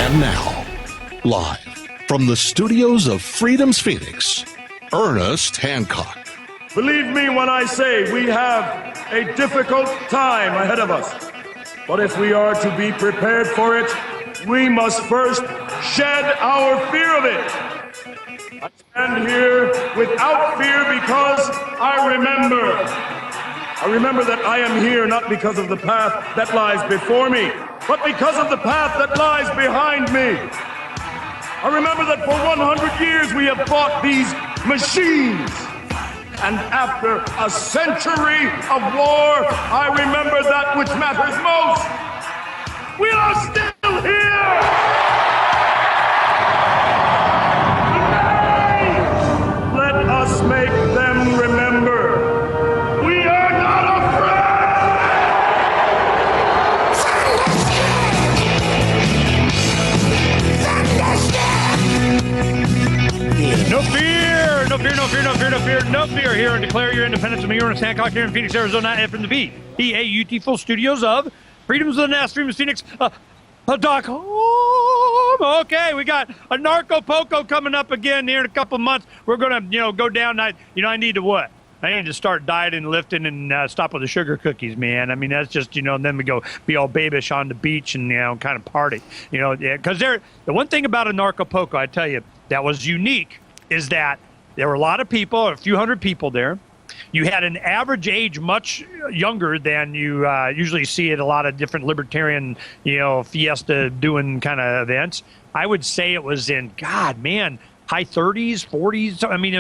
And now, live from the studios of Freedom's Phoenix, Ernest Hancock. Believe me when I say we have a difficult time ahead of us. But if we are to be prepared for it, we must first shed our fear of it. I stand here without fear because I remember that I am here not because of the path that lies before me, but because of the path that lies behind me. I remember that for 100 years we have fought these machines. And after a century of war, I remember that which matters most. We are still here! Today, let us make them remember. We are not afraid! No fear! No fear, no fear, no fear, no fear, no fear here and declare your independence of me, Ernest Hancock, here in Phoenix, Arizona, F from the B. PAUT full studios of Freedom's of the Nest, Freedom's Phoenix, Okay, we got Anarchapulco coming up again here in a couple months. We're going to, go down. I need to what? I need to start dieting, lifting, and stop with the sugar cookies, man. I mean, that's just, then we go be all babish on the beach and, kind of party. Because the one thing about Anarchapulco, I tell you, that was unique is that there were a lot of people, a few hundred people there. You had an average age much younger than you usually see at a lot of different libertarian, fiesta doing kind of events. I would say it was in, high 30s, 40s. I mean,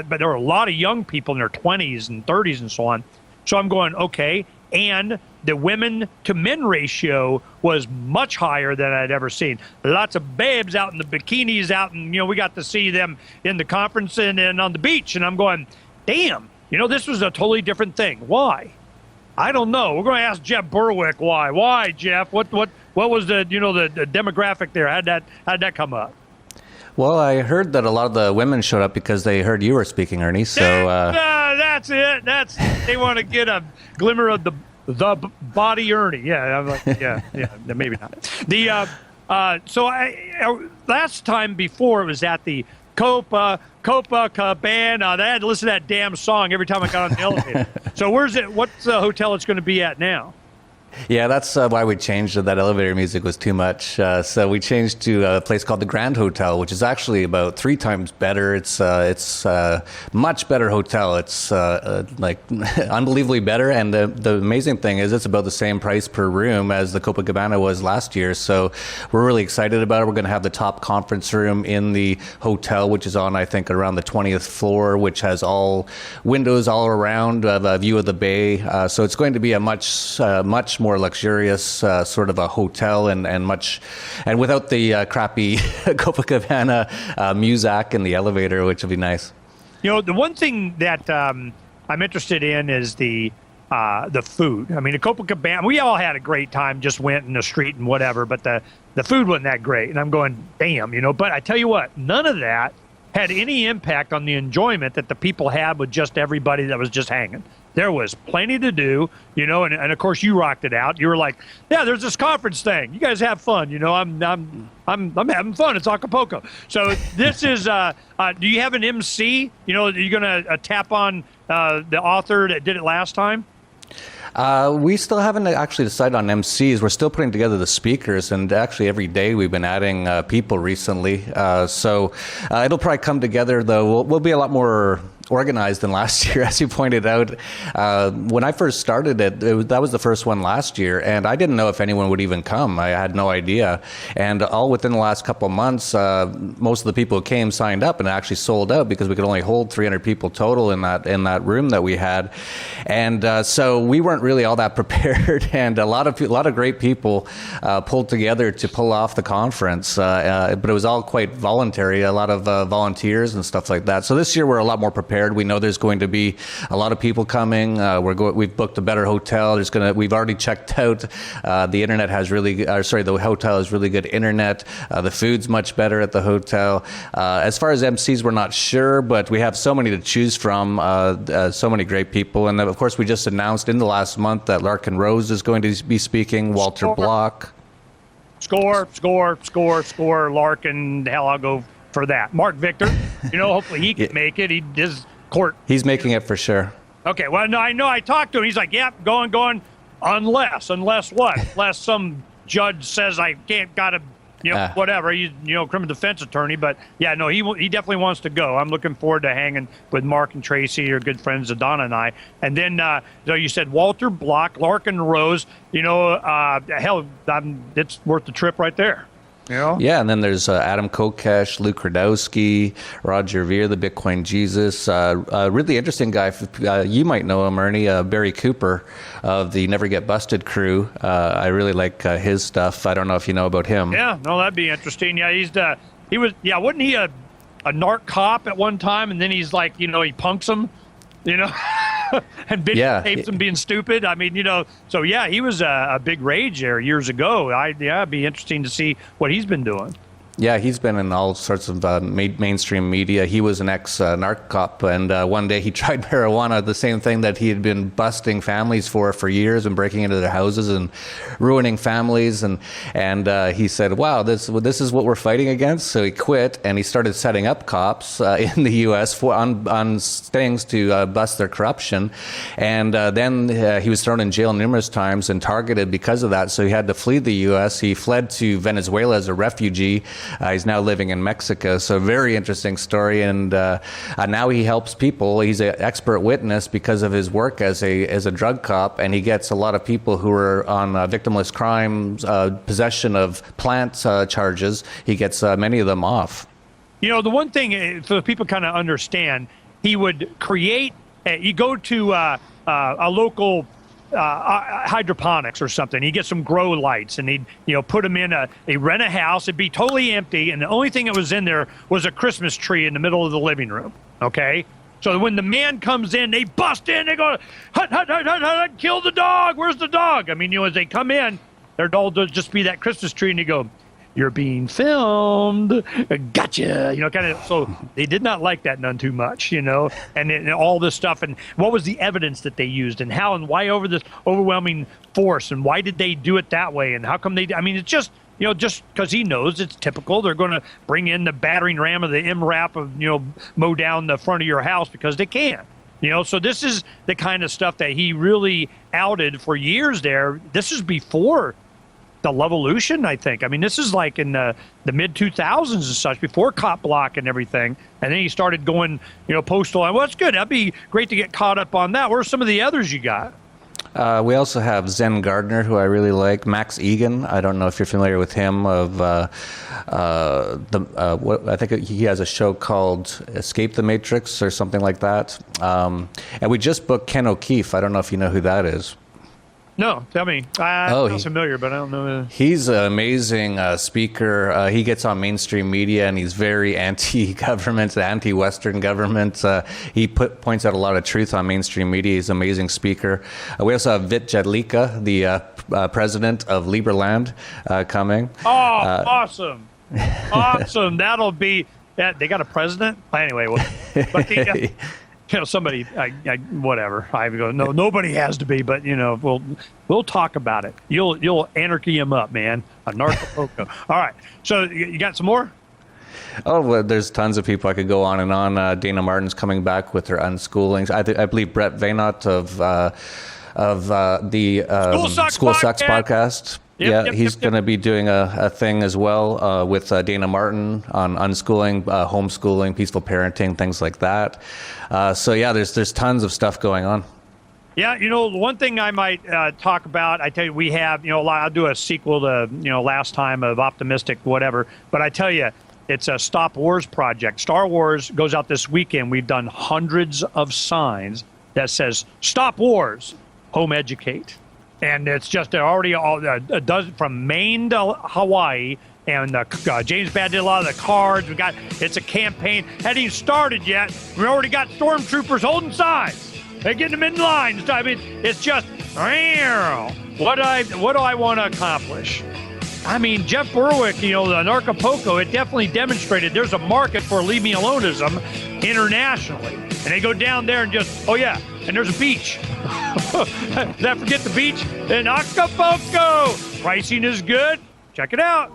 but there were a lot of young people in their 20s and 30s and so on. So I'm going, okay. And the women to men ratio was much higher than I'd ever seen. Lots of babes out in the bikinis out, and, we got to see them in the conference and on the beach. And I'm going, damn, this was a totally different thing. Why? I don't know. We're going to ask Jeff Berwick why. Why, Jeff? What was the demographic there? How'd that come up? Well, I heard that a lot of the women showed up because they heard you were speaking, Ernie. So that's it. They want to get a glimmer of the body Ernie. Yeah, I'm like, yeah, maybe not. So last time before it was at the Copacabana. They had to listen to that damn song every time I got on the elevator. So what's the hotel it's going to be at now? Yeah, that's why we changed. That elevator music was too much. So we changed to a place called the Grand Hotel, which is actually about 3 times better. It's a much better hotel. It's like unbelievably better. And the amazing thing is it's about the same price per room as the Copacabana was last year. So we're really excited about it. We're going to have the top conference room in the hotel, which is on, I think, around the 20th floor, which has all windows all around, a view of the bay. So it's going to be a much more luxurious sort of a hotel and without the crappy Copacabana music in the elevator, which will be nice. The one thing that I'm interested in is the food. I mean, the Copacabana, we all had a great time, just went in the street and whatever, but the food wasn't that great. And I'm going, damn, but I tell you what, none of that had any impact on the enjoyment that the people had with just everybody that was just hanging. There was plenty to do, and of course you rocked it out. You were like, yeah, there's this conference thing. You guys have fun, I'm having fun. It's Acapulco. So this is, do you have an MC? Are you going to tap on the author that did it last time? We still haven't actually decided on MCs. We're still putting together the speakers, and actually every day we've been adding people recently. So it'll probably come together, though. We'll be a lot more organized than last year, as you pointed out. When I first started that was the first one last year, and I didn't know if anyone would even come. I had no idea. And all within the last couple of months, most of the people who came signed up, and it actually sold out because we could only hold 300 people total in that room that we had. And so we weren't really all that prepared, and a lot of great people pulled together to pull off the conference, but it was all quite voluntary, a lot of volunteers and stuff like that. So this year we're a lot more prepared. We know there's going to be a lot of people coming. We've booked a better hotel. We've already checked out. The internet has the hotel has really good internet. The food's much better at the hotel. As far as MCs, we're not sure, but we have so many to choose from, so many great people. And then, of course, we just announced in the last month that Larkin Rose is going to be speaking, Walter Block. Score, Larkin. Hell, I'll go for that. Mark Victor, hopefully he can make it. His court. He's making it for sure. Okay, well, no, I know. I talked to him. He's like, yep, going. Unless what? Unless some judge says I can't, gotta, whatever. He's, criminal defense attorney. But, yeah, no, he definitely wants to go. I'm looking forward to hanging with Mark and Tracy, your good friends, Donna and I. And then, you said Walter Block, Larkin Rose. Hell, it's worth the trip right there. Yeah, and then there's Adam Kokesh, Luke Radowski, Roger Veer, the Bitcoin Jesus. A really interesting guy. You might know him, Ernie, Barry Cooper of the Never Get Busted crew. I really like his stuff. I don't know if you know about him. Yeah, no, that'd be interesting. Yeah, wasn't he a narc cop at one time? And then he's like, he punks him, and videotapes him being stupid. I mean, so yeah, he was a big rage there years ago. It'd be interesting to see what he's been doing. Yeah, he's been in all sorts of mainstream media. He was an ex-narc cop, and one day he tried marijuana, the same thing that he had been busting families for years and breaking into their houses and ruining families. And he said, wow, this is what we're fighting against. So he quit, and he started setting up cops in the U.S. on stings to bust their corruption. And then he was thrown in jail numerous times and targeted because of that. So he had to flee the U.S. He fled to Venezuela as a refugee. He's now living in Mexico, so very interesting story. And now he helps people. He's an expert witness because of his work as a drug cop, and he gets a lot of people who are on victimless crimes, possession of plant charges. He gets many of them off. The one thing for people kind of understand, he would create. You go to a local. Hydroponics or something. He'd get some grow lights and he'd, put them in he'd rent a house. It'd be totally empty. And the only thing that was in there was a Christmas tree in the middle of the living room. Okay. So when the man comes in, they bust in, they go, hut, hut, hut, hut, hut, kill the dog. Where's the dog? I mean, as they come in, they're told to just be that Christmas tree. And you go, you're being filmed. Gotcha. Kind of. So they did not like that none too much, and all this stuff. And what was the evidence that they used and how and why over this overwhelming force? And why did they do it that way? And how come it's just, just because he knows it's typical. They're going to bring in the battering ram of the MRAP of, mow down the front of your house because they can. So this is the kind of stuff that he really outed for years there. This is before the Levolution, I think. I mean, this is like in the mid-2000s and such, before Cop Block and everything. And then he started going, postal. Well, that's good. That'd be great to get caught up on that. What are some of the others you got? We also have Zen Gardner, who I really like. Max Egan. I don't know if you're familiar with him. I think he has a show called Escape the Matrix or something like that. And we just booked Ken O'Keefe. I don't know if you know who that is. No, tell me. I'm familiar, but I don't know. He's an amazing speaker. He gets on mainstream media, and he's very anti-government, anti-Western government. He points out a lot of truth on mainstream media. He's an amazing speaker. We also have Vit Jedlicka, the president of Liberland, coming. Oh, awesome. Awesome. That'll be... They got a president? Anyway, but somebody, whatever. I go, no, nobody has to be, but we'll talk about it. You'll anarchy him up, man. Anarchapulco. All right. So you got some more? Oh, well, there's tons of people I could go on and on. Dana Martin's coming back with her unschoolings. I believe Brett Vaynot of the School Sucks podcast. He's going to be doing a thing as well with Dana Martin on unschooling, homeschooling, peaceful parenting, things like that. There's tons of stuff going on. Yeah, one thing I might talk about, I tell you, we have, I'll do a sequel to, last time of Optimistic, whatever. But I tell you, it's a Stop Wars project. Star Wars goes out this weekend. We've done hundreds of signs that says, Stop Wars, Home Educate. And it's just already a dozen from Maine to Hawaii. And James Bad did a lot of the cards. It's a campaign. Hadn't even started yet. We already got stormtroopers holding signs. They're getting them in line. I mean, it's just, what do I want to accomplish? I mean, Jeff Berwick, the Anarchapulco, it definitely demonstrated there's a market for leave me aloneism internationally. And they go down there and just, and there's a beach. Did I forget the beach? In Acapulco. Pricing is good. Check it out.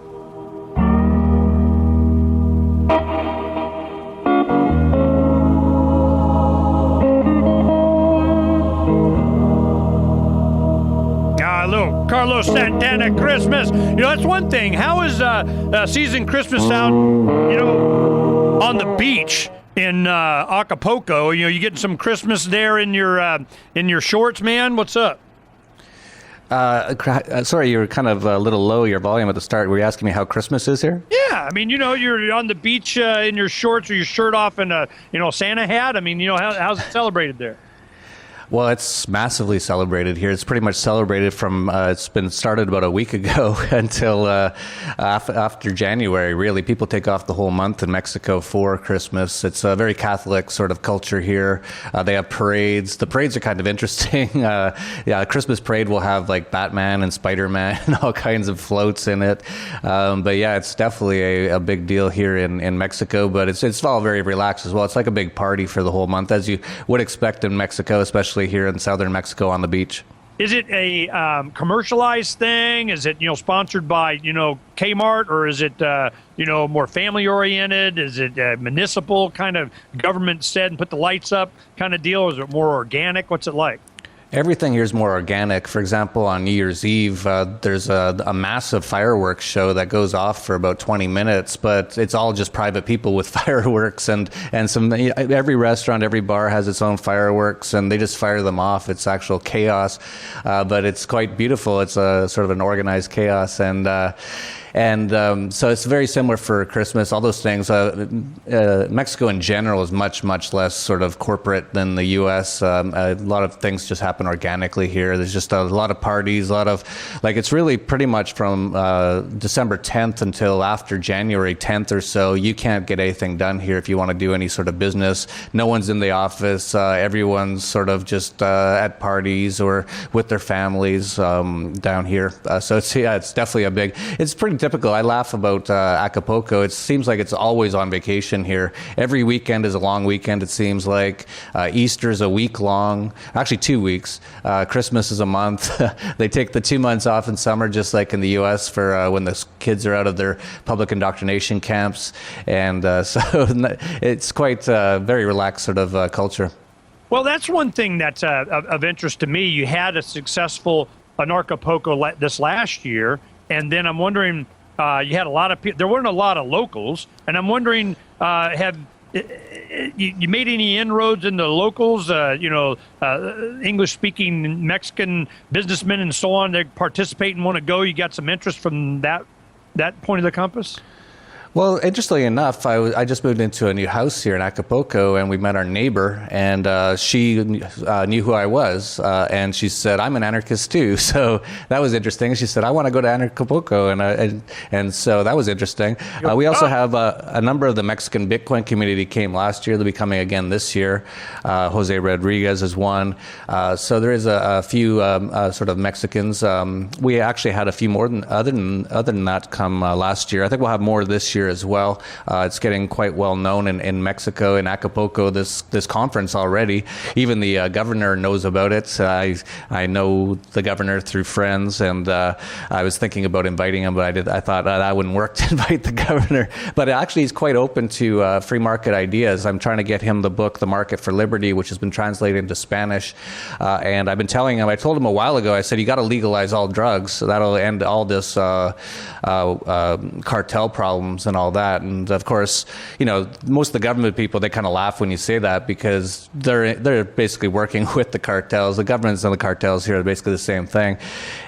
Little Carlos Santana Christmas. That's one thing. How is season Christmas sound, on the beach in Acapulco? You getting some Christmas there in your shorts, man? What's up? Sorry, you were kind of a little low, your volume at the start. Were you asking me how Christmas is here? Yeah, you're on the beach in your shorts or your shirt off and a Santa hat. How's it celebrated there? Well, it's massively celebrated here. It's pretty much celebrated from, it's been started about a week ago until after January, really. People take off the whole month in Mexico for Christmas. It's a very Catholic sort of culture here. They have parades. The parades are kind of interesting. A Christmas parade will have like Batman and Spider-Man and all kinds of floats in it. But yeah, it's definitely a big deal here in Mexico, but it's all very relaxed as well. It's like a big party for the whole month, as you would expect in Mexico, especially here in southern Mexico on the beach. Is it a commercialized thing? Is it sponsored by Kmart, or is it more family oriented? Is it municipal kind of government said and put the lights up kind of deal? Or is it more organic? What's it like? Everything here is more organic. For example, on New Year's Eve, there's a massive fireworks show that goes off for about 20 minutes, but it's all just private people with fireworks, and every restaurant, every bar has its own fireworks, and they just fire them off. It's actual chaos, but it's quite beautiful. It's a sort of an organized chaos, and so it's very similar for Christmas, all those things. Mexico in general is much, much less sort of corporate than the U.S. A lot of things just happen organically here. There's just a lot of parties, it's really pretty much from December 10th until after January 10th or so. You can't get anything done here if you want to do any sort of business. No one's in the office. Everyone's sort of just at parties or with their families down here. So it's definitely it's pretty typical. I laugh about Acapulco. It seems like it's always on vacation here. Every weekend is a long weekend, it seems like. Easter's a week long, actually 2 weeks. Christmas is a month. They take the 2 months off in summer, just like in the U.S. for when the kids are out of their public indoctrination camps. And so it's quite a very relaxed sort of culture. Well, that's one thing that's of interest to me. You had a successful Anarchapulco this last year. And then I'm wondering, you had a lot of people, there weren't a lot of locals, and I'm wondering, have you made any inroads into locals, English-speaking Mexican businessmen and so on that participate and want to go? You got some interest from that point of the compass? Well, interestingly enough, I just moved into a new house here in Acapulco, and we met our neighbor, and she knew who I was, and she said, "I'm an anarchist too." So that was interesting. She said, "I want to go to Anarchapulco," and so that was interesting. We also have a number of the Mexican Bitcoin community came last year. They'll be coming again this year. Jose Rodriguez is one. So there is a few sort of Mexicans. We actually had a few more other than that come last year. I think we'll have more this year as well. It's getting quite well known in Mexico, in Acapulco, this conference already. Even the governor knows about it. I know the governor through friends, and I was thinking about inviting him, but I thought that wouldn't work to invite the governor. But actually, he's quite open to free market ideas. I'm trying to get him the book, The Market for Liberty, which has been translated into Spanish. And I've been telling him, I told him a while ago, I said, you got to legalize all drugs. So that'll end all this cartel problems and all that. And of course, most of the government people, they kind of laugh when you say that, because they're basically working with the cartels. The governments and the cartels here are basically the same thing.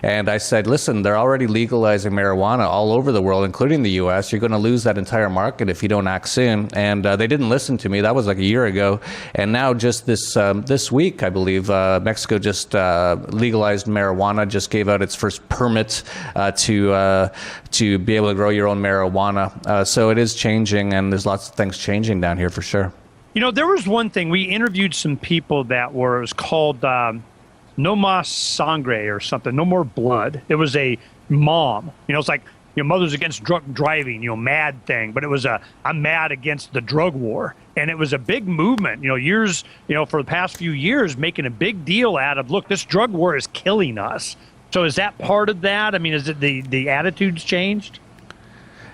And I said, listen, they're already legalizing marijuana all over the world, including the U.S. You're going to lose that entire market if you don't act soon. And they didn't listen to me. That was like a year ago. And now just this week, I believe, Mexico just legalized marijuana, just gave out its first permit to be able to grow your own marijuana. So it is changing, and there's lots of things changing down here for sure. There was one thing. We interviewed some people it was called No Mas Sangre or something, No More Blood. It was a mom. It's like, Mothers Against Drunk Driving, MAD thing. But it was I'm mad against the drug war. And it was a big movement, years, for the past few years, making a big deal out of, look, this drug war is killing us. So is that part of that? I mean, is it the attitudes changed?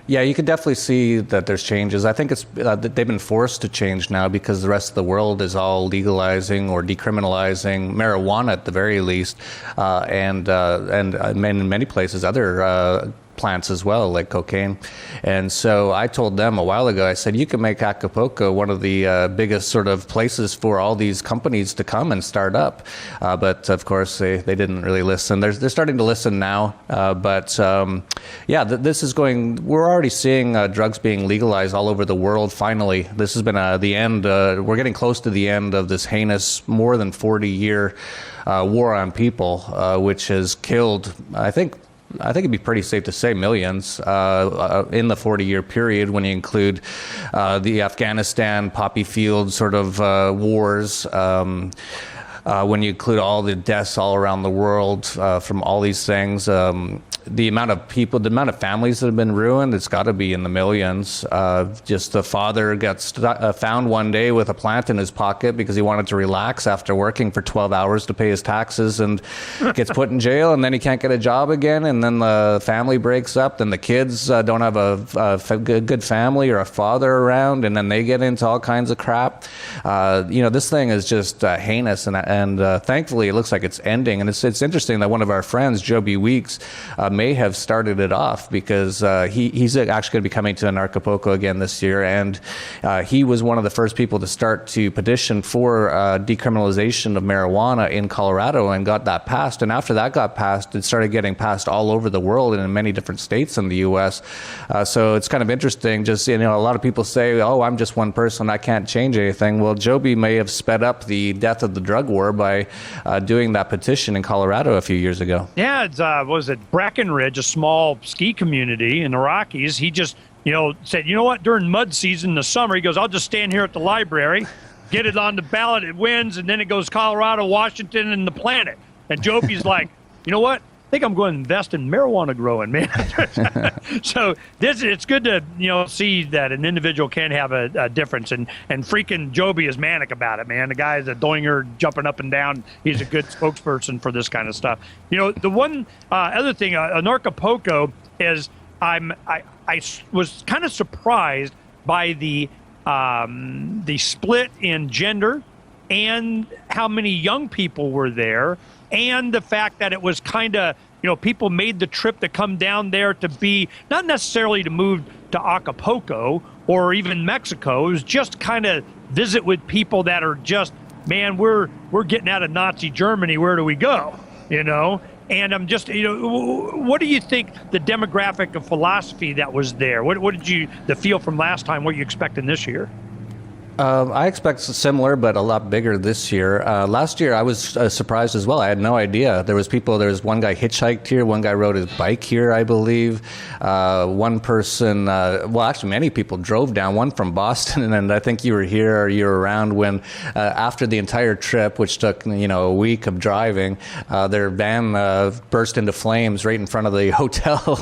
Yeah, you can definitely see that there's changes. I think it's that they've been forced to change now because the rest of the world is all legalizing or decriminalizing marijuana at the very least, and in many places other plants as well, like cocaine. And so I told them a while ago, I said, you can make Acapulco one of the biggest sort of places for all these companies to come and start up. But of course, they didn't really listen. They're starting to listen now. This is going, we're already seeing drugs being legalized all over the world, finally. This has been the end, we're getting close to the end of this heinous, more than 40-year war on people, which has killed, I think it'd be pretty safe to say millions in the 40-year period when you include the Afghanistan poppy field sort of wars. When you include all the deaths all around the world from all these things, the amount of people, the amount of families that have been ruined, it's got to be in the millions. Just the father gets found one day with a plant in his pocket because he wanted to relax after working for 12 hours to pay his taxes, and gets put in jail, and then he can't get a job again, and then the family breaks up, then the kids don't have a good family or a father around, and then they get into all kinds of crap. This thing is just heinous, and thankfully it looks like it's ending. And it's interesting that one of our friends, Joby Weeks, may have started it off because he's actually going to be coming to Anarchapulco again this year, and he was one of the first people to start to petition for decriminalization of marijuana in Colorado and got that passed. And after that got passed, it started getting passed all over the world and in many different states in the U.S. So it's kind of interesting. Just, a lot of people say, "Oh, I'm just one person, I can't change anything." Well, Joby may have sped up the death of the drug war by doing that petition in Colorado a few years ago. Yeah, it's was it Breckenridge, a small ski community in the Rockies. He just, said, you know what, during mud season in the summer, he goes, I'll just stand here at the library, get it on the ballot, it wins, and then it goes Colorado, Washington, and the planet. And Joby's like, you know what? I think I'm going to invest in marijuana growing, man. So it's good to see that an individual can have a difference, and freaking Joby is manic about it, man. The guy is a doinger, jumping up and down. He's a good spokesperson for this kind of stuff. The one other thing, Anarchapulco is I was kind of surprised by the split in gender and how many young people were there. And the fact that it was kind of, people made the trip to come down there to be, not necessarily to move to Acapulco or even Mexico. It was just kind of visit with people that are just, man, we're getting out of Nazi Germany. Where do we go? And I'm just, what do you think the demographic of philosophy that was there? What did the feel from last time? What are you expecting this year? I expect similar, but a lot bigger this year. Last year, I was surprised as well. I had no idea. There was one guy hitchhiked here, one guy rode his bike here, I believe. One person, actually many people drove down, one from Boston, and I think you were here or you were around when, after the entire trip, which took, a week of driving, their van burst into flames right in front of the hotel.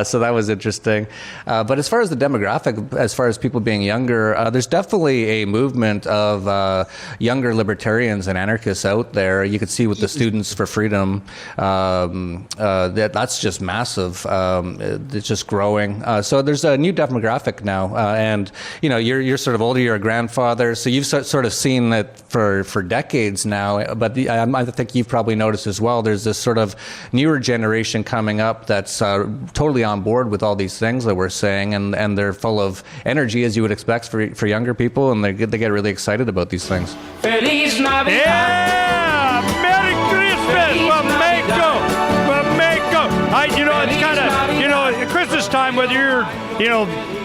So that was interesting. But as far as the demographic, as far as people being younger, there's definitely a movement of younger libertarians and anarchists out there. You could see with the Students for Freedom, that's just massive. It's just growing. So there's a new demographic now, and you're sort of older. You're a grandfather, so you've sort of seen it for decades now. But I think you've probably noticed as well. There's this sort of newer generation coming up that's totally on board with all these things that we're saying, and they're full of energy, as you would expect for younger people, and they get really excited about these things. Feliz Navidad. Yeah! Merry Christmas from Mexico. It's kind of, at Christmas time, whether you're,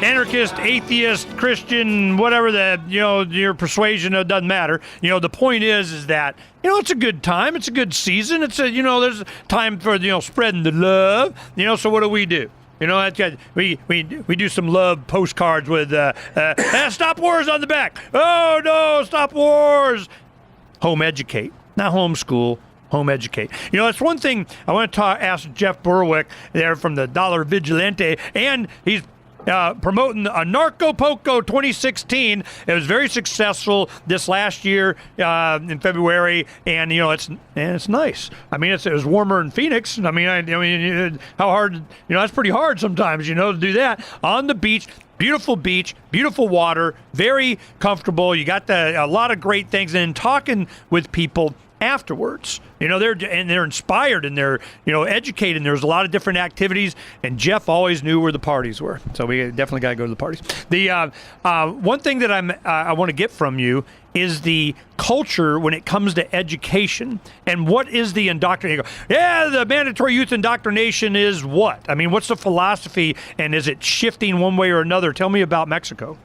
anarchist, atheist, Christian, whatever your persuasion, it doesn't matter. The point is that, it's a good time. It's a good season. It's there's time for, spreading the love. So what do? We do some love postcards with stop wars on the back. Oh no, stop wars. Home educate, not homeschool. Home educate. That's one thing I want to ask Jeff Berwick there from the Dollar Vigilante, and he's promoting Anarchapulco 2016. It was very successful this last year in February, and it's nice. I mean, it was warmer in Phoenix. I mean, how hard? That's pretty hard sometimes. To do that on the beach. Beautiful beach, beautiful water, very comfortable. You got a lot of great things, and talking with people afterwards. They're inspired and they're educated. And there's a lot of different activities, and Jeff always knew where the parties were. So we definitely got to go to the parties. The one thing that I want to get from you is the culture when it comes to education, and what is the indoctrination? The mandatory youth indoctrination is what? I mean, what's the philosophy, and is it shifting one way or another? Tell me about Mexico.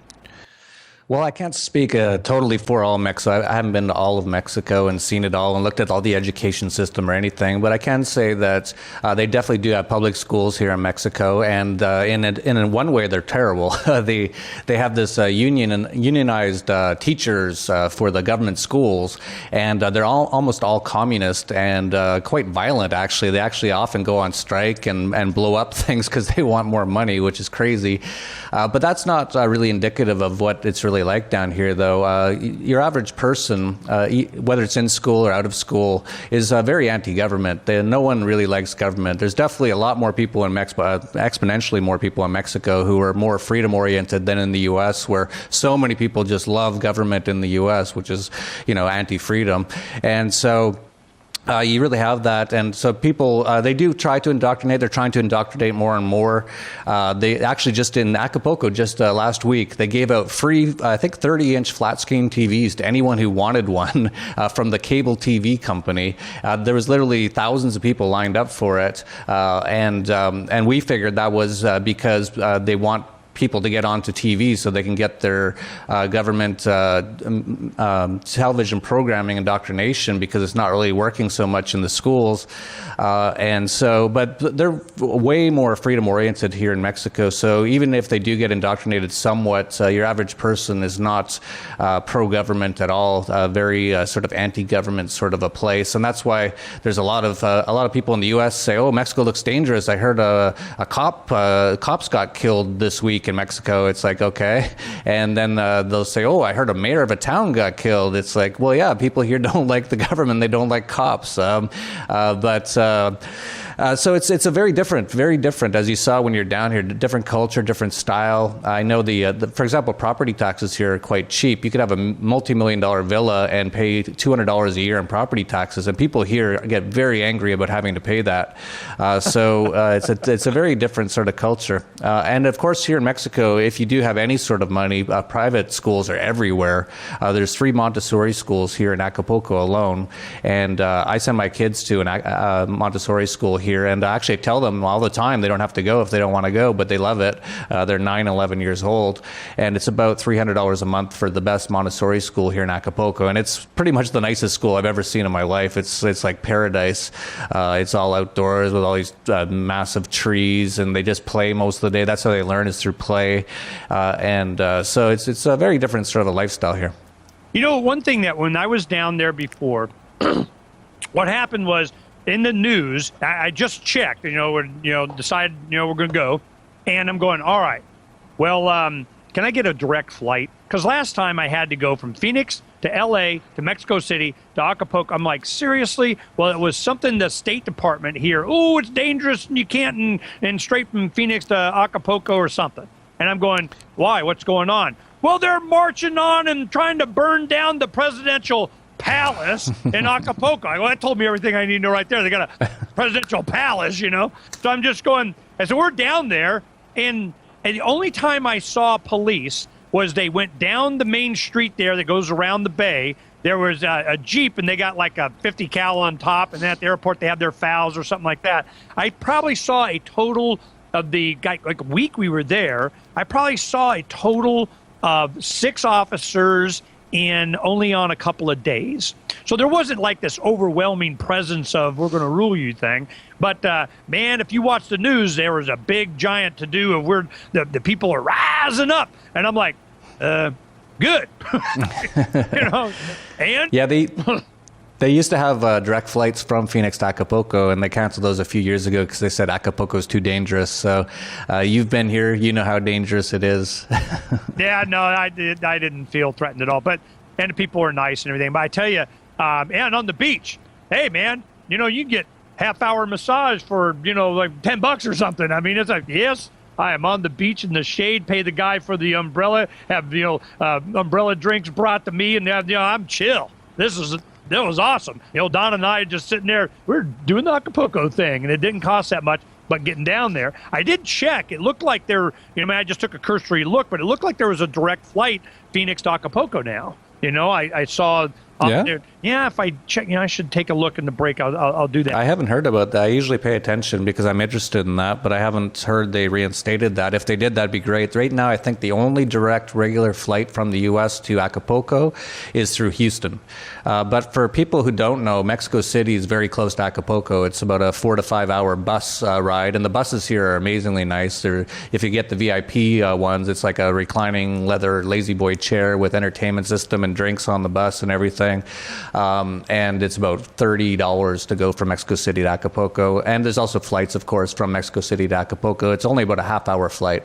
Well, I can't speak totally for all Mexico. I haven't been to all of Mexico and seen it all and looked at all the education system or anything, but I can say that they definitely do have public schools here in Mexico, and in one way they're terrible. They have this unionized teachers for the government schools, and they're almost all communist and quite violent, actually. They actually often go on strike and blow up things because they want more money, which is crazy. But that's not really indicative of what it's really like down here, though. Your average person, whether it's in school or out of school, is very anti-government. No one really likes government. There's definitely a lot more people in Mexico, exponentially more people in Mexico, who are more freedom-oriented than in the U.S., where so many people just love government in the U.S., which is, anti-freedom. And so you really have that, and so people, they do try to indoctrinate. They're trying to indoctrinate more and more. They actually just in Acapulco, just last week, they gave out free, I think, 30-inch flat-screen TVs to anyone who wanted one from the cable TV company. There was literally thousands of people lined up for it, and we figured that was because they want people to get onto TV so they can get their government television programming indoctrination, because it's not really working so much in the schools. But they're way more freedom oriented here in Mexico. So even if they do get indoctrinated somewhat, your average person is not pro-government at all, very sort of anti-government sort of a place. And that's why there's a lot of people in the U.S. say, "Oh, Mexico looks dangerous. I heard cops got killed this week in Mexico." It's like, okay. And then they'll say, "Oh, I heard a mayor of a town got killed." It's like, well, yeah, people here don't like the government. They don't like cops. So it's a very different, as you saw when you're down here, different culture, different style. I know for example, property taxes here are quite cheap. You could have a multi-million-dollar villa and pay $200 a year in property taxes, and people here get very angry about having to pay that. It's a very different sort of culture. And of course, here in Mexico, if you do have any sort of money, private schools are everywhere. There's 3 Montessori schools here in Acapulco alone, and I send my kids to a Montessori school here, and I actually tell them all the time they don't have to go if they don't want to go, but they love it. They're 9, 11 years old, and it's about $300 a month for the best Montessori school here in Acapulco, and it's pretty much the nicest school I've ever seen in my life. It's like paradise. It's all outdoors with all these massive trees, and they just play most of the day. That's how they learn, is through play, so it's a very different sort of a lifestyle here. One thing that when I was down there before, what happened was, in the news, I just checked, decided, we're going to go. And I'm going, all right, well, can I get a direct flight? Because last time I had to go from Phoenix to L.A. to Mexico City to Acapulco. I'm like, seriously? Well, it was something the State Department here. Oh, it's dangerous and you can't, and straight from Phoenix to Acapulco or something. And I'm going, why? What's going on? Well, they're marching on and trying to burn down the presidential palace in Acapulco. Well, that told me everything I need to know right there. They got a presidential palace, So I'm just going, and so we're down there, and the only time I saw police was they went down the main street there that goes around the bay. There was a Jeep, and they got like a 50 cal on top, and then at the airport they have their FALs or something like that. I probably saw a total of like a week we were there, I probably saw a total of 6 officers only on a couple of days. So there wasn't like this overwhelming presence of we're going to rule you thing. But man, if you watch the news, there was a big giant to do of where the people are rising up. And I'm like, good. And yeah, They used to have direct flights from Phoenix to Acapulco, and they canceled those a few years ago because they said Acapulco is too dangerous. So you've been here, you know how dangerous it is. Yeah, no, I didn't feel threatened at all. And the people were nice and everything. But I tell you, and on the beach, hey, man, you can get half-hour massage for, like $10 or something. I mean, it's like, yes, I am on the beach in the shade, pay the guy for the umbrella, have, umbrella drinks brought to me, and I'm chill. That was awesome. Don and I just sitting there, we're doing the Acapulco thing, and it didn't cost that much, but getting down there. I did check. It looked like I just took a cursory look, but it looked like there was a direct flight Phoenix to Acapulco now. I saw there. Yeah, if I check, I should take a look in the break. I'll do that. I haven't heard about that. I usually pay attention because I'm interested in that, but I haven't heard they reinstated that. If they did, that'd be great. Right now, I think the only direct regular flight from the U.S. to Acapulco is through Houston. But for people who don't know, Mexico City is very close to Acapulco. It's about a 4 to 5 hour bus ride, and the buses here are amazingly nice. If you get the VIP ones, it's like a reclining leather lazy boy chair with entertainment system and drinks on the bus and everything. And it's about $30 to go from Mexico City to Acapulco. And there's also flights, of course, from Mexico City to Acapulco. It's only about a half-hour flight.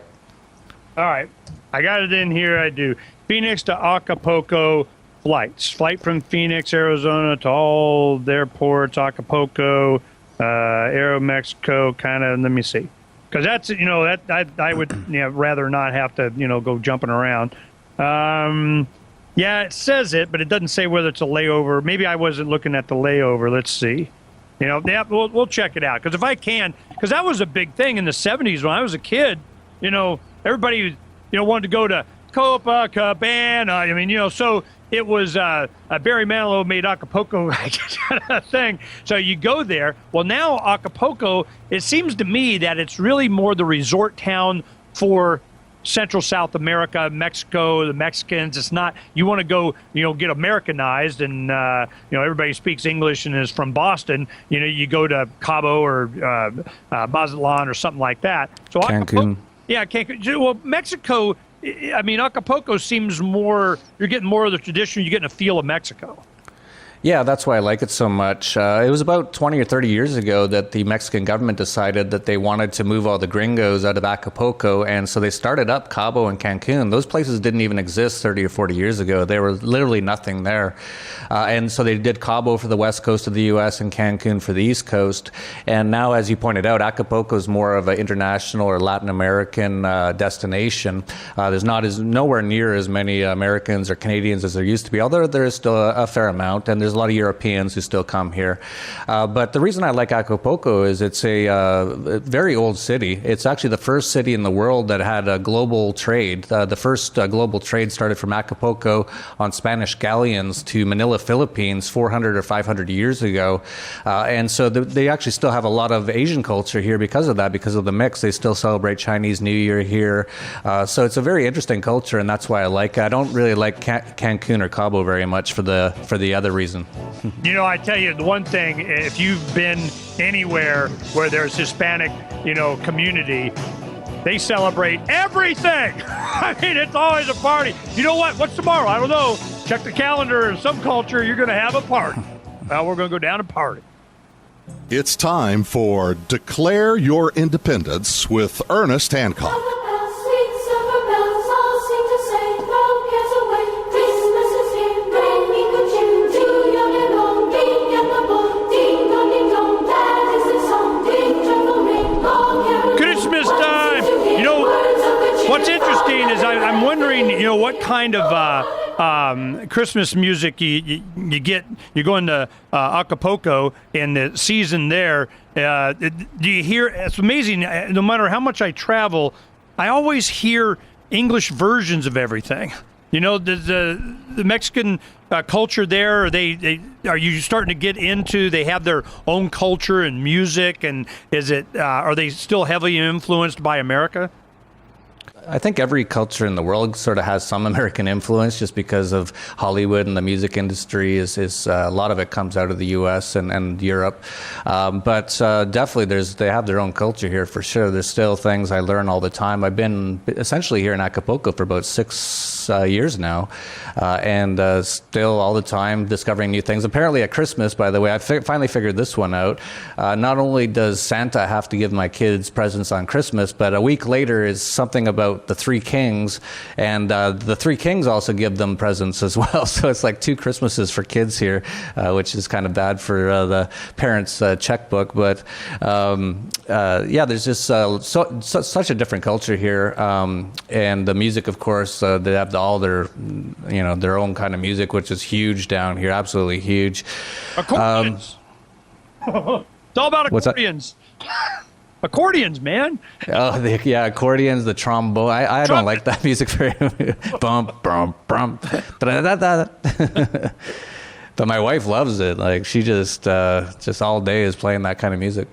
All right. I got it in here. I do. Phoenix to Acapulco flights. Flight from Phoenix, Arizona to all the airports, Acapulco, Aeromexico, kind of, let me see. Because that's, I would rather not have to, go jumping around. Yeah, it says it, but it doesn't say whether it's a layover. Maybe I wasn't looking at the layover. Let's see. We'll check it out. Because if I can, because that was a big thing in the 70s when I was a kid. Everybody, wanted to go to Copacabana. So it was Barry Manilow made Acapulco a thing. So you go there. Well, now Acapulco, it seems to me that it's really more the resort town for Central South America, Mexico, the Mexicans. It's not, you want to go, get Americanized and, everybody speaks English and is from Boston. You go to Cabo or Mazatlan or something like that. So Cancun. Cancun. Well, Mexico, Acapulco seems more, you're getting more of the tradition, you're getting a feel of Mexico. Yeah, that's why I like it so much. It was about 20 or 30 years ago that the Mexican government decided that they wanted to move all the gringos out of Acapulco, and so they started up Cabo and Cancun. Those places didn't even exist 30 or 40 years ago. There was literally nothing there. And so they did Cabo for the west coast of the U.S. and Cancun for the east coast. And now, as you pointed out, Acapulco is more of an international or Latin American destination. There's nowhere near as many Americans or Canadians as there used to be, although there is still a fair amount, and there's a lot of Europeans who still come here. But the reason I like Acapulco is it's a very old city. It's actually the first city in the world that had a global trade. The first global trade started from Acapulco on Spanish galleons to Manila, Philippines 400 or 500 years ago. And so they actually still have a lot of Asian culture here because of that, because of the mix. They still celebrate Chinese New Year here. So it's a very interesting culture, and that's why I like it. I don't really like Cancun or Cabo very much for the other reason. I tell you, the one thing, if you've been anywhere where there's Hispanic, community, they celebrate everything. It's always a party. You know what? What's tomorrow? I don't know. Check the calendar. In some culture, you're going to have a party. Well, we're going to go down and party. It's time for Declare Your Independence with Ernest Hancock. What's interesting is I'm wondering, what kind of Christmas music you get. You're going to Acapulco in the season there. Do you hear? It's amazing. No matter how much I travel, I always hear English versions of everything. The Mexican culture there. Are you starting to get into? They have their own culture and music, and are they still heavily influenced by America? I think every culture in the world sort of has some American influence just because of Hollywood and the music industry is a lot of it comes out of the U.S. and Europe. But definitely they have their own culture here for sure. There's still things I learn all the time. I've been essentially here in Acapulco for about 6 years now, and still all the time discovering new things. Apparently at Christmas, by the way, I finally figured this one out. Not only does Santa have to give my kids presents on Christmas, but a week later is something about the Three Kings, and the Three Kings also give them presents as well. So it's like 2 Christmases for kids here, which is kind of bad for the parents' checkbook. But yeah, there's just such a different culture here, and the music, of course, they have all their their own kind of music, which is huge down here, absolutely huge. Accordions. It's all about accordions. Accordions, man. Oh, yeah, accordions, the trombone. I don't like that music very bump, bump, bump. But my wife loves it. Like, she just all day is playing that kind of music.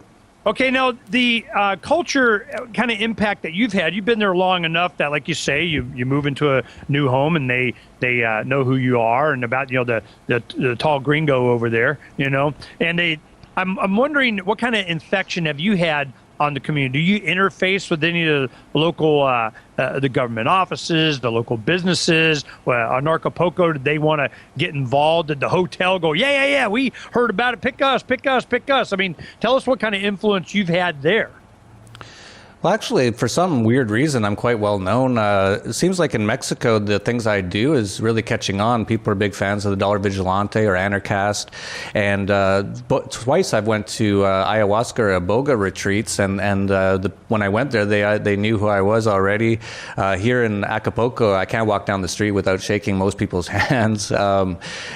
Okay, now the culture kind of impact that you've had, you've been there long enough that, like you say, you move into a new home and they know who you are and about, the tall gringo over there, and I'm wondering what kind of infection have you had on the community? Do you interface with any of the local, the government offices, the local businesses? Anarchapulco, did they want to get involved? Did the hotel go, yeah, we heard about it, pick us? I mean, tell us what kind of influence you've had there. Well, actually, for some weird reason, I'm quite well known. It seems like in Mexico, the things I do is really catching on. People are big fans of the Dollar Vigilante or Anarchast. And twice I've went to ayahuasca or iboga retreats, and when I went there, they knew who I was already. Here in Acapulco, I can't walk down the street without shaking most people's hands.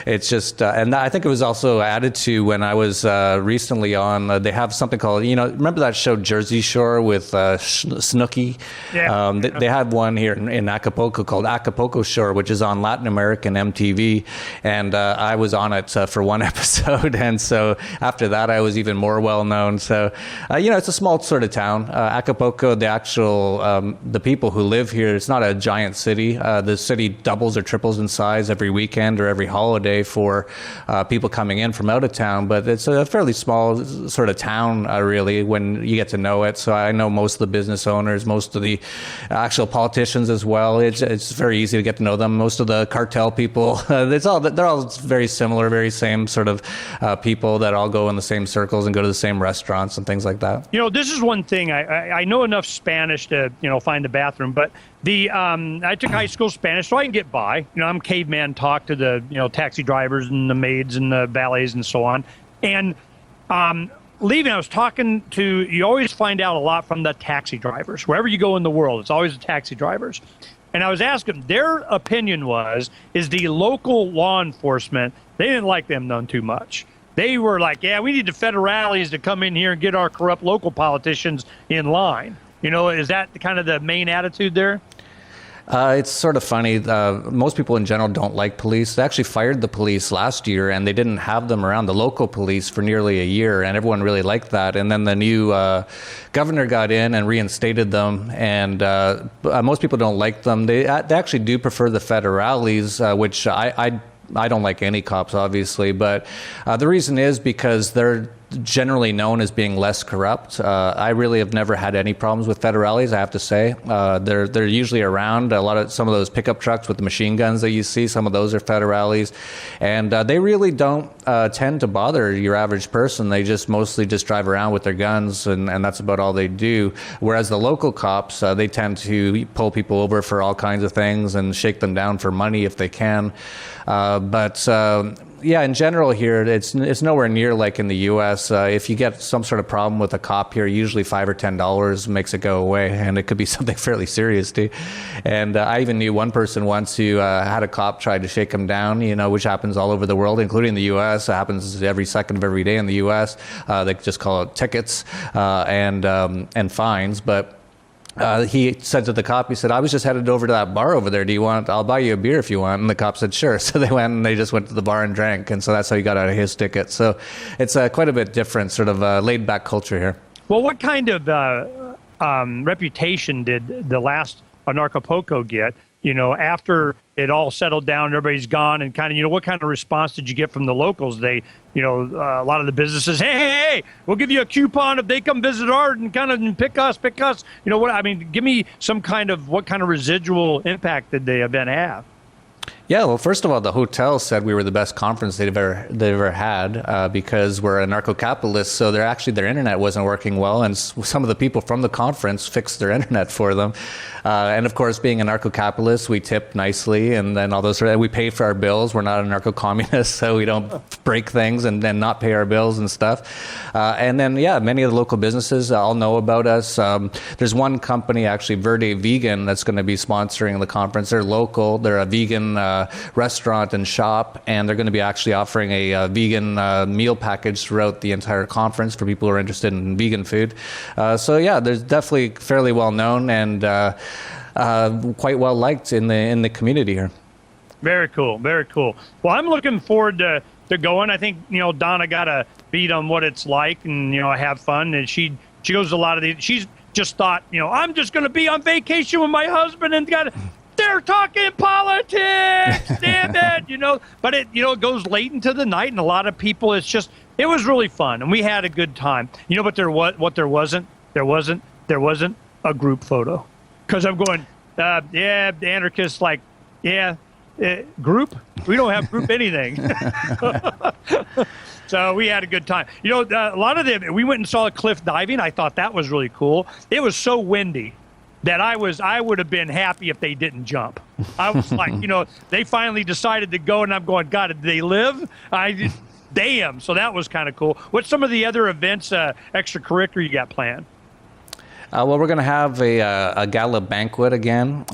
It's just, and I think it was also added to when I was recently on, they have something called, remember that show Jersey Shore with Snooki? Yeah. They had one here in Acapulco called Acapulco Shore, which is on Latin American MTV, and I was on it for one episode, and so after that I was even more well known. So it's a small sort of town. Acapulco, the actual the people who live here, it's not a giant city. The city doubles or triples in size every weekend or every holiday for people coming in from out of town, but it's a fairly small sort of town really when you get to know it. So I know most of the business owners, most of the actual politicians as well. It's very easy to get to know them. Most of the cartel people, they're all very similar, very same sort of people that all go in the same circles and go to the same restaurants and things like that. This is one thing. I know enough Spanish to find the bathroom, but I took high school Spanish, so I can get by. I'm caveman talk to the taxi drivers and the maids and the valets and so on. And leaving, I was talking to, you always find out a lot from the taxi drivers. Wherever you go in the world, it's always the taxi drivers. And I was asking, their opinion is the local law enforcement, they didn't like them none too much. They were like, yeah, we need the federales to come in here and get our corrupt local politicians in line. Is that kind of the main attitude there? It's sort of funny. Most people in general don't like police. They actually fired the police last year, and they didn't have them around, the local police, for nearly a year, and everyone really liked that. And then the new governor got in and reinstated them, and most people don't like them. They actually do prefer the federales, which I don't like any cops, obviously, but the reason is because they're generally known as being less corrupt. I really have never had any problems with federales, I have to say. They're usually around. Some of those pickup trucks with the machine guns that you see, some of those are federales. And they really don't tend to bother your average person. They just mostly just drive around with their guns, and that's about all they do. Whereas the local cops, they tend to pull people over for all kinds of things and shake them down for money if they can. Yeah, in general here, it's nowhere near like in the U.S. If you get some sort of problem with a cop here, usually $5 or $10 makes it go away, and it could be something fairly serious too. And I even knew one person once who had a cop try to shake him down, which happens all over the world, including the U.S. It happens every second of every day in the U.S. They just call it tickets and fines, but. He said to the cop, he said, I was just headed over to that bar over there. I'll buy you a beer if you want. And the cop said, sure. So they went and they just went to the bar and drank. And so that's how he got out of his ticket. So it's quite a bit different, sort of laid back culture here. Well, what kind of reputation did the last Anarchapulco get? After it all settled down, everybody's gone, and kind of, what kind of response did you get from the locals? They, a lot of the businesses, hey, we'll give you a coupon if they come visit art and kind of pick us. Give me some kind of, what kind of residual impact did the event have? Yeah, well, first of all, the hotel said we were the best conference they've ever had because we're anarcho-capitalists. So their internet wasn't working well, and some of the people from the conference fixed their internet for them. And of course, being anarcho-capitalists, we tip nicely, and then all those. We pay for our bills. We're not anarcho-communists, so we don't break things and then not pay our bills and stuff. And then, many of the local businesses all know about us. There's one company, actually, Verde Vegan, that's going to be sponsoring the conference. They're local. They're a vegan restaurant and shop, and they're going to be actually offering a vegan meal package throughout the entire conference for people who are interested in vegan food. There's definitely fairly well known and quite well liked in the community here. Very cool, very cool. Well, I'm looking forward to going. I think Donna got a beat on what it's like, and have fun. And she goes to a lot of these. She's just thought, I'm just going to be on vacation with my husband and they're talking politics, damn it, But it goes late into the night, and a lot of people. It was really fun, and we had a good time. But there wasn't a group photo, because I'm going, the anarchists group. We don't have group anything. So we had a good time. A lot of them. We went and saw cliff diving. I thought that was really cool. It was so windy that I would have been happy if they didn't jump. I was like, they finally decided to go, and I'm going, God, did they live? Damn. So that was kind of cool. What's some of the other events, extracurricular, you got planned? Well, we're going to have a gala banquet again.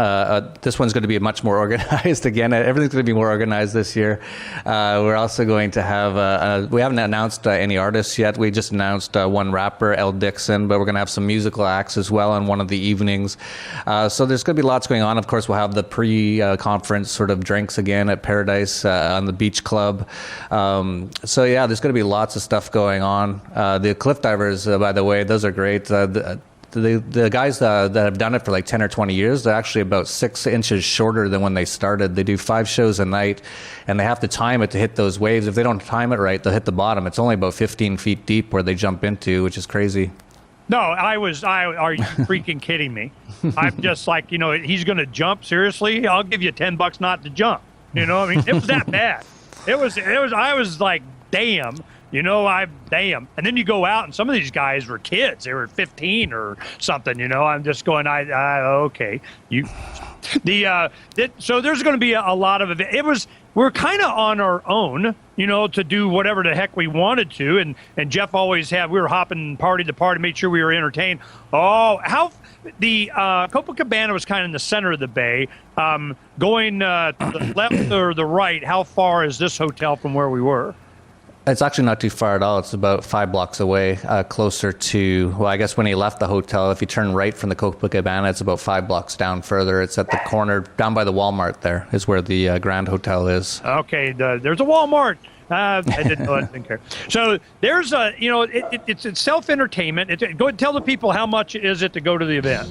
This one's going to be much more organized again. Everything's going to be more organized this year. We're also going to have, we haven't announced any artists yet. We just announced one rapper, L. Dixon, but we're going to have some musical acts as well on one of the evenings. So there's going to be lots going on. Of course, we'll have the pre-conference sort of drinks again at Paradise on the Beach Club. There's going to be lots of stuff going on. The cliff divers, by the way, those are great. The guys that have done it for like 10 or 20 years, they're actually about 6 inches shorter than when they started. They do 5 shows a night, and they have to time it to hit those waves. If they don't time it right, they'll hit the bottom. It's only about 15 feet deep where they jump into, which is crazy. No, are you freaking kidding me? I'm just like, he's going to jump? Seriously? I'll give you $10 not to jump. It was that bad. I was like, damn. Damn. And then you go out, and some of these guys were kids. They were 15 or something, I'm just going, okay. So there's going to be a lot of it. We're kind of on our own, to do whatever the heck we wanted to. And Jeff always we were hopping party to party, made sure we were entertained. The Copacabana was kind of in the center of the bay. Going to the left or the right, how far is this hotel from where we were? It's actually not too far at all. It's about 5 blocks away, closer to, well, I guess when you left the hotel, if you turn right from the Copacabana, it's about 5 blocks down further. It's at the corner, down by the Walmart there, is where the Grand Hotel is. Okay, there's a Walmart. I didn't know. I didn't care. So there's it's self-entertainment. Go and tell the people how much is it to go to the event.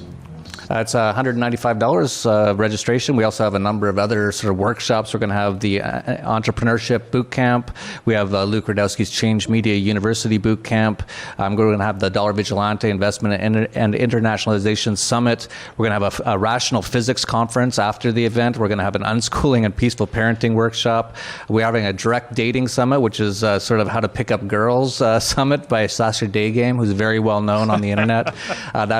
It's $195 registration. We also have a number of other sort of workshops. We're going to have the Entrepreneurship Boot Camp. We have Luke Rudowski's Change Media University Boot Camp. We're going to have the Dollar Vigilante Investment and Internationalization Summit. We're going to have a Rational Physics Conference after the event. We're going to have an Unschooling and Peaceful Parenting Workshop. We're having a Direct Dating Summit, which is sort of how to pick up girls summit by Sasha Daygame, who's very well known on the internet.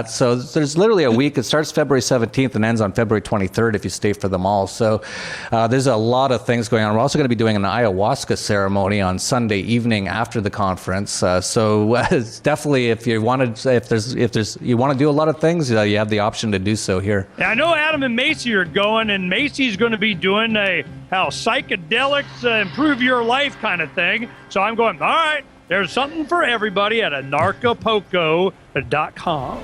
So there's literally a week. It starts February 17th and ends on February 23rd if you stay for them all. So there's a lot of things going on. We're also going to be doing an ayahuasca ceremony on Sunday evening after the conference. So it's definitely, if you want to do a lot of things, you have the option to do so here. Yeah, I know Adam and Macy are going, and Macy's going to be doing how psychedelics improve your life kind of thing. So I'm going, all right, there's something for everybody at anarchapulco.com.